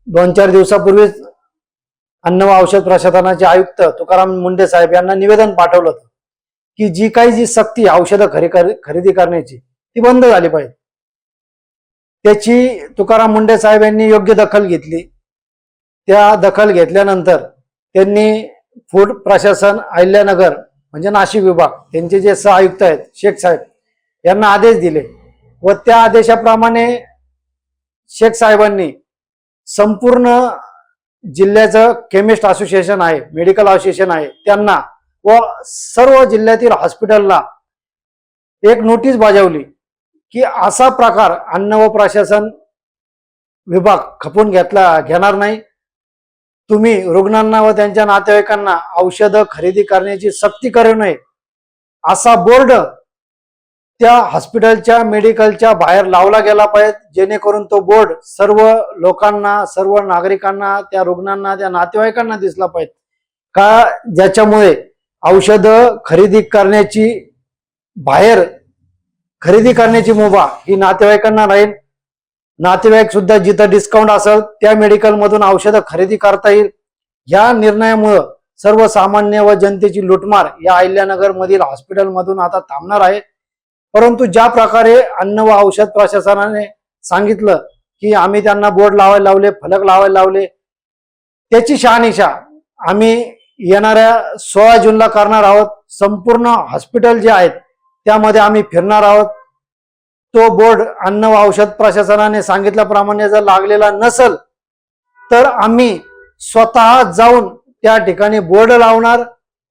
2-4 दिवसापूर्वीच अन्न व औषध प्रशासनाचे आयुक्त तुकाराम मुंढे साहेब यांना निवेदन पाठवलं होतं की जी सक्ती औषधं खरेदी करण्याची ती बंद झाली पाहिजे। त्याची तुकाराम मुंढे साहेब यांनी योग्य दखल घेतली। त्या दखल घेतल्यानंतर त्यांनी फूड प्रशासन अहिल्यानगर म्हणजे नाशिक विभाग त्यांचे जे सहआयुक्त आहेत शेख साहेब यांना आदेश दिले व त्या आदेशाप्रमाणे शेख साहेबांनी संपूर्ण जिल्ह्याचं केमिस्ट असोसिएशन आहे, मेडिकल असोसिएशन आहे, त्यांना व सर्व जिल्ह्यातील हॉस्पिटलला एक नोटीस बजावली की असा प्रकार अन्न व प्रशासन विभाग खपून घेणार नाही। तुम्ही रुग्णांना व त्यांच्या नातेवाईकांना औषधं खरेदी करण्याची सक्ती करू नये असा बोर्ड त्या हॉस्पिटलच्या मेडिकलच्या बाहेर लावला गेला पाहिजे, जेणेकरून तो बोर्ड सर्व लोकांना, सर्व नागरिकांना, त्या रुग्णांना, त्या नातेवाईकांना दिसला पाहिजे का ज्याच्यामुळे औषधं खरेदी करण्याची, बाहेर खरेदी करण्याची मुभा ही नातेवाईकांना राहील। नातेवाईक सुद्धा जिथं डिस्काउंट असेल त्या मेडिकल मधून औषधं खरेदी करता येईल। या निर्णयामुळे सर्वसामान्य व जनतेची लुटमार या अहिल्यानगर मधील हॉस्पिटल मधून आता थांबणार आहे। परंतु ज्या प्रकारे अन्न व औषध प्रशासनाने सांगितलं की आम्ही त्यांना बोर्ड लावायला लावले, फलक लावायला लावले, त्याची शहानिशा आम्ही येणाऱ्या 16 जूनला करणार आहोत। संपूर्ण हॉस्पिटल जे आहेत त्यामध्ये आम्ही फिरणार आहोत। तो बोर्ड अन्न व औषध प्रशासनाने सांगितल्याप्रमाणे जर लागलेला नसेल तर आम्ही स्वतः जाऊन त्या ठिकाणी बोर्ड लावणार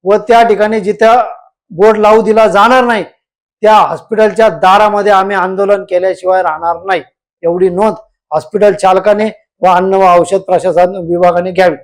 व त्या ठिकाणी जिथे बोर्ड लावू दिला जाणार नाही त्या हॉस्पिटलच्या दारामध्ये आम्ही आंदोलन केल्याशिवाय राहणार नाही। एवढी नोंद हॉस्पिटल चालकाने व अन्न व औषध प्रशासन विभागाने घ्यावी।